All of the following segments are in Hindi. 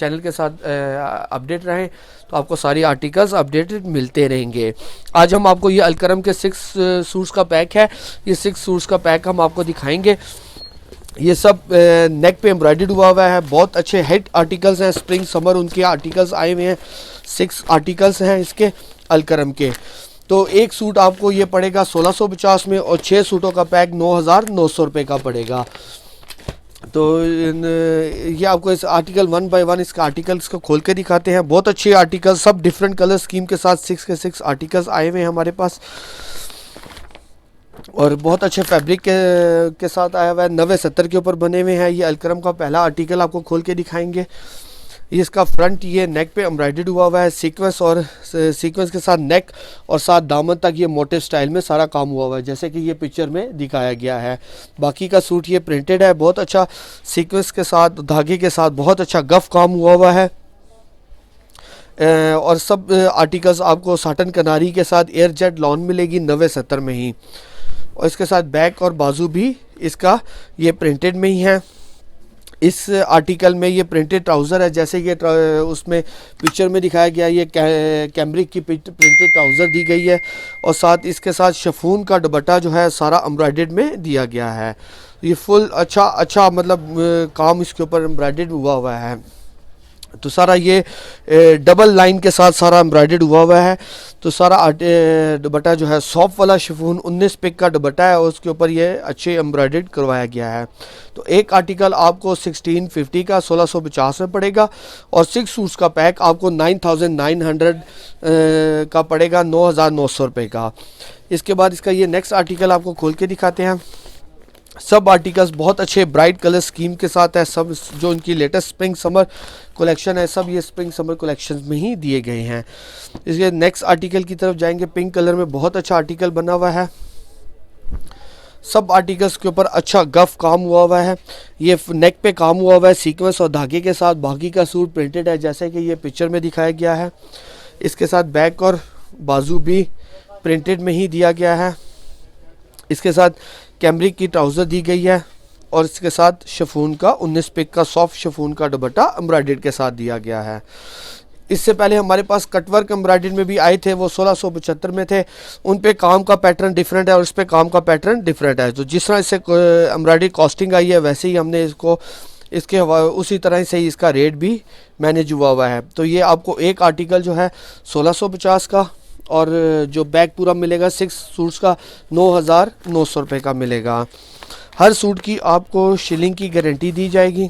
चैनल के साथ अपडेट रहें तो आपको सारी आर्टिकल्स अपडेटेड मिलते रहेंगे। आज हम आपको ये अलकरम के 6 सूट्स का पैक है, ये 6 सूट्स का पैक हम आपको दिखाएंगे। ये सब नेक पे एम्ब्रॉयडर्ड हुआ है, बहुत अच्छे हिट आर्टिकल्स हैं, स्प्रिंग समर उनके आर्टिकल्स आए हुए हैं। 6 आर्टिकल्स हैं इसके अलकरम के। तो एक सूट आपको ये पड़ेगा 1650 में और 6 सूटों का पैक 9900 रुपये का पड़ेगा। तो ये आपको इस आर्टिकल 1 बाय 1 इसका आर्टिकल्स को खोल के दिखाते हैं। बहुत अच्छे आर्टिकल, सब डिफरेंट कलर स्कीम के साथ 6 के 6 आर्टिकल्स आए हुए हैं हमारे पास और बहुत अच्छे फैब्रिक के साथ आया हुआ है। 90-70 के ऊपर बने हुए हैं। ये अलकरम का पहला आर्टिकल आपको खोल के दिखाएंगे। ये इसका फ्रंट ये नेक पे एम्ब्रॉयडर्ड हुआ है, सीक्वेंस और सीक्वेंस के साथ नेक और साथ दामन तक ये मोटिव स्टाइल में सारा काम हुआ है, जैसे कि ये पिक्चर में दिखाया गया है। बाकी का सूट ये प्रिंटेड है, बहुत अच्छा सीक्वेंस के साथ, धागे के साथ बहुत अच्छा गफ काम हुआ है। और सब आर्टिकल्स आपको साटन कनारी के साथ एयर जेट लॉन मिलेगी 90-70 में ही। और इसके साथ बैक और बाजू भी इसका ये प्रिंटेड में ही है। इस आर्टिकल में ये प्रिंटेड ट्राउज़र है, जैसे ये उसमें पिक्चर में दिखाया गया, ये कैमरिक की प्रिंटेड ट्राउज़र दी गई है और साथ इसके साथ शिफॉन का दुपट्टा जो है सारा एम्ब्रॉयडर्ड में दिया गया है। ये फुल अच्छा मतलब काम इसके ऊपर एम्ब्रॉयडर्ड हुआ है। तो सारा ये डबल लाइन के साथ सारा एम्ब्रॉयडर्ड हुआ है। तो सारा दुपट्टा जो है सॉफ्ट वाला शिफॉन 19 पिक का दुपट्टा है और उसके ऊपर ये अच्छे एम्ब्रॉयडर्ड करवाया गया है। तो एक आर्टिकल आपको 1650 का 1650 में पड़ेगा और 6 सूट्स का पैक आपको 9900 का पड़ेगा 9900 रुपये का। इसके बाद इसका ये नेक्स्ट आर्टिकल आपको खोल के दिखाते हैं। सब आर्टिकल्स बहुत अच्छे ब्राइट कलर स्कीम के साथ है। सब जो इनकी लेटेस्ट स्प्रिंग समर कलेक्शन है, सब ये स्प्रिंग समर कलेक्शन में ही दिए गए हैं। इसके नेक्स्ट आर्टिकल की तरफ जाएंगे। पिंक कलर में बहुत अच्छा आर्टिकल बना हुआ है। सब आर्टिकल्स के ऊपर अच्छा गफ काम हुआ है। ये नेक पे काम हुआ है सीक्वेंस और धागे के साथ। बाकी का सूट प्रिंटेड है, जैसे कि ये पिक्चर में दिखाया गया है। इसके साथ बैक और बाजू भी प्रिंटेड में ही दिया गया है। इसके साथ कैमरिक की ट्राउज़र दी गई है और इसके साथ शिफॉन का 19 पिक का सॉफ्ट शिफॉन का दुपट्टा एम्ब्रॉयडर्ड के साथ दिया गया है। इससे पहले हमारे पास कटवर्क एम्ब्रॉयडर्ड में भी आए थे, वो 1675 में थे। उन पे काम का पैटर्न डिफरेंट है और इस पे काम का पैटर्न डिफरेंट है। तो जिस तरह इससे एम्ब्रॉयडरी कॉस्टिंग आई है, वैसे ही हमने इसको इसके उसी तरह से ही इसका रेट भी मैनेज हुआ है। तो ये आपको एक आर्टिकल जो है 1650 का और जो बैग पूरा मिलेगा 6 सूट्स का 9900 रुपये का मिलेगा। हर सूट की आपको शिलिंग की गारंटी दी जाएगी।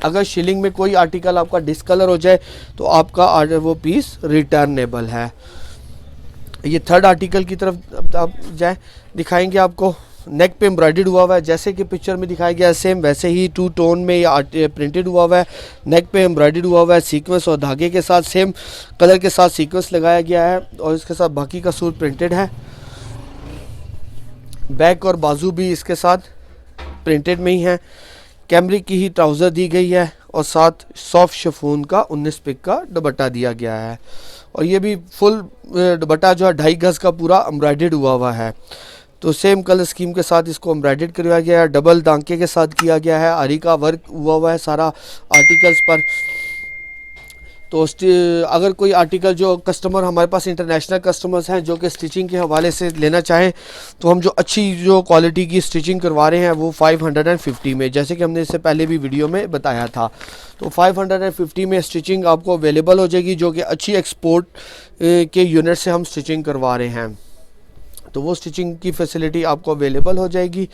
अगर शिलिंग में कोई आर्टिकल आपका डिसकलर हो जाए तो आपका वो पीस रिटर्नेबल है। ये थर्ड आर्टिकल की तरफ आप जाए, दिखाएंगे आपको। नेक पे एम्ब्रॉयडर्ड हुआ है, जैसे कि पिक्चर में दिखाया गया है सेम वैसे ही 2 टोन में ये प्रिंटेड हुआ है। नेक पे एम्ब्रॉयडर्ड हुआ है सीक्वेंस और धागे के साथ, सेम कलर के साथ सीक्वेंस लगाया गया है और इसके साथ बाकी का सूट प्रिंटेड है। बैक और बाजू भी इसके साथ प्रिंटेड में ही है। कैमरिक की ही ट्राउज़र दी गई है और साथ सॉफ्ट शिफॉन का 19 पिक का दुपट्टा दिया गया है। और ये भी फुल दुपट्टा जो है 2.5 गज का पूरा एम्ब्रॉयडर्ड हुआ है। तो सेम कलर स्कीम के साथ इसको एम्ब्रॉयडर्ड करवाया गया है, डबल दांके के साथ किया गया है, आरी का वर्क हुआ है सारा आर्टिकल्स पर। तो अगर कोई आर्टिकल जो कस्टमर हमारे पास इंटरनेशनल कस्टमर्स हैं जो कि स्टिचिंग के हवाले से लेना चाहें, तो हम जो अच्छी जो क्वालिटी की स्टिचिंग करवा रहे हैं वो 550 में, जैसे कि हमने इससे पहले भी वीडियो में बताया था। तो 550 में स्टिचिंग आपको अवेलेबल हो जाएगी, जो कि अच्छी एक्सपोर्ट के यूनिट से हम स्टिचिंग करवा रहे हैं। तो वो स्टिचिंग की फैसिलिटी आपको अवेलेबल हो जाएगी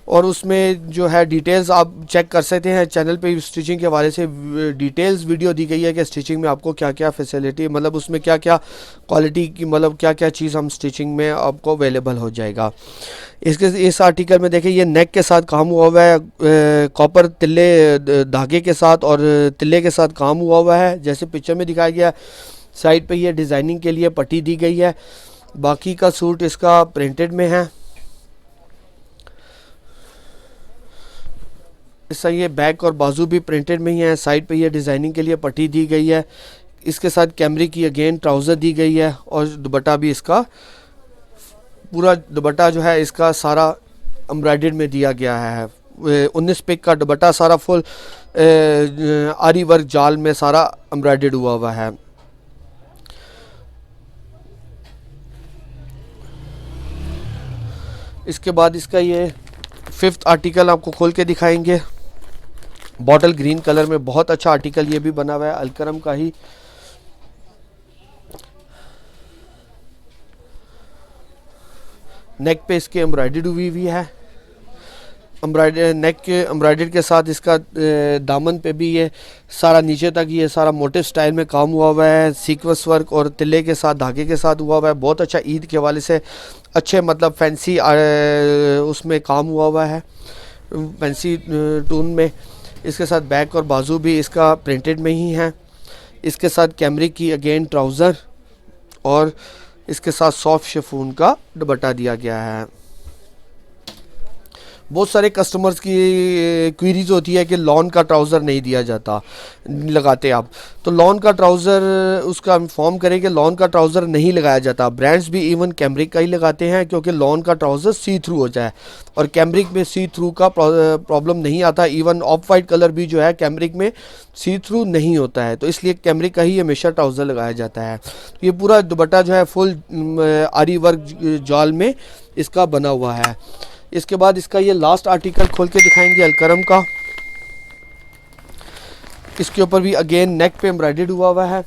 और उसमें जो है डिटेल्स आप चेक कर सकते हैं। चैनल पे स्टिचिंग के हवाले से डिटेल्स वीडियो दी गई है कि स्टिचिंग में आपको क्या क्या फैसिलिटी, मतलब उसमें क्या क्या क्वालिटी की, मतलब क्या क्या चीज़ हम स्टिचिंग में आपको अवेलेबल हो जाएगा। इस आर्टिकल में देखिए ये नेक के साथ काम हुआ है, कॉपर तिल्ले धागे के साथ और तिल्ले के साथ काम हुआ है, जैसे पिक्चर में दिखाया गया। साइड पे ये डिज़ाइनिंग के लिए पट्टी दी गई है। बाकी का सूट इसका प्रिंटेड में है। इसका ये बैक और बाजू भी प्रिंटेड में ही है। साइड पे ये डिज़ाइनिंग के लिए पट्टी दी गई है। इसके साथ कैमरिक की अगेन ट्राउज़र दी गई है और दुपट्टा भी इसका पूरा दुपट्टा जो है इसका सारा एम्ब्रॉयडर्ड में दिया गया है। 19 पिक का दुपट्टा, सारा फुल आरी वर्क जाल में सारा एम्ब्रॉयडर्ड हुआ हुआ है। इसके बाद इसका ये 5th आर्टिकल आपको खोल के दिखाएंगे। बॉटल ग्रीन कलर में बहुत अच्छा आर्टिकल ये भी बना हुआ है, अलकरम का ही। नेक पे इसके एम्ब्रॉयडर्ड हुई हुई है, नेक के एम्ब्रॉयडर्ड के साथ इसका दामन पे भी ये सारा नीचे तक ये सारा मोटिव स्टाइल में काम हुआ हुआ है, सीक्वेंस वर्क और तिल्ले के साथ, धागे के साथ हुआ हुआ है। बहुत अच्छा ईद के हवाले से अच्छे मतलब फैंसी उसमें काम हुआ हुआ है, फैंसी टून में। इसके साथ बैक और बाजू भी इसका प्रिंटेड में ही है। इसके साथ कैमरिक की अगेन ट्राउज़र और इसके साथ सॉफ्ट शिफॉन का दुपट्टा दिया गया है। बहुत सारे कस्टमर्स की क्वेरीज होती है कि लॉन का ट्राउज़र नहीं दिया जाता, लगाते आप, तो लॉन का ट्राउज़र उसका इन्फॉर्म करें कि लॉन का ट्राउज़र नहीं लगाया जाता। ब्रांड्स भी इवन कैमरिक का ही लगाते हैं क्योंकि लॉन का ट्राउज़र सी थ्रू हो जाए, और कैमरिक में सी थ्रू का प्रॉब्लम नहीं आता। इवन ऑफ वाइट कलर भी जो है कैमरिक में सी थ्रू नहीं होता है, तो इसलिए कैमरिक का ही हमेशा ट्राउज़र लगाया जाता है। ये पूरा दुपट्टा जो है फुल आरी वर्क जाल में इसका बना हुआ है। इसके बाद इसका ये लास्ट आर्टिकल खोल के दिखाएंगे अलकरम का। इसके ऊपर भी अगेन नेक पे एम्ब्रॉयडर्ड हुआ हुआ है।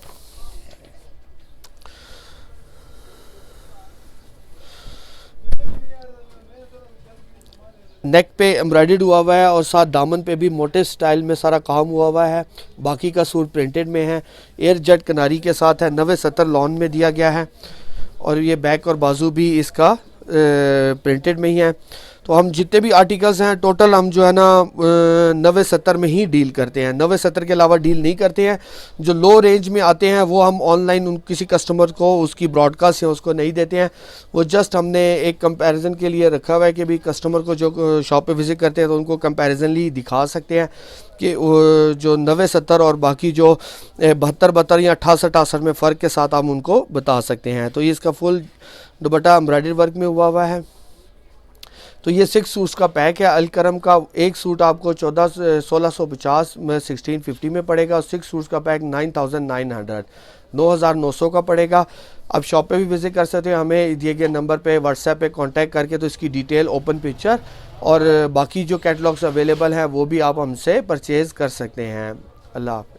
नेक पे एम्ब्रॉयडर्ड हुआ हुआ है और साथ दामन पे भी मोटे स्टाइल में सारा काम हुआ हुआ है। बाकी का सूट प्रिंटेड में है, एयर जेट किनारी के साथ है, 90-70 लॉन में दिया गया है। और ये बैक और बाजू भी इसका प्रिंटेड में ही है। तो हम जितने भी आर्टिकल्स हैं टोटल हम जो है ना 90-70 में ही डील करते हैं, 90-70 के अलावा डील नहीं करते हैं। जो लो रेंज में आते हैं वो हम ऑनलाइन उन किसी कस्टमर को उसकी ब्रॉडकास्ट है उसको नहीं देते हैं। वो जस्ट हमने एक कंपैरिजन के लिए रखा हुआ है कि भी कस्टमर को जो शॉप पे विज़िट करते हैं तो उनको कंपैरिजनली दिखा सकते हैं कि जो 90-70 और बाकी जो 72-72 या 68-68 में फ़र्क के साथ हम उनको बता सकते हैं। तो ये इसका फुल दुपट्टा एम्ब्रॉयडरी वर्क में हुआ हुआ है। तो ये 6 सूट्स का पैक है अलकरम का। एक सूट आपको 1650 में 1650 में पड़ेगा, और 6 सूट्स का पैक 9900 का पड़ेगा। आप शॉप पे भी विज़िट कर सकते हैं, हमें दिए गए नंबर पे व्हाट्सएप पे कांटेक्ट करके, तो इसकी डिटेल, ओपन पिक्चर और बाकी जो कैटलॉग्स अवेलेबल हैं वो भी आप हमसे परचेज़ कर सकते हैं। अल्लाह हाफ़िज़।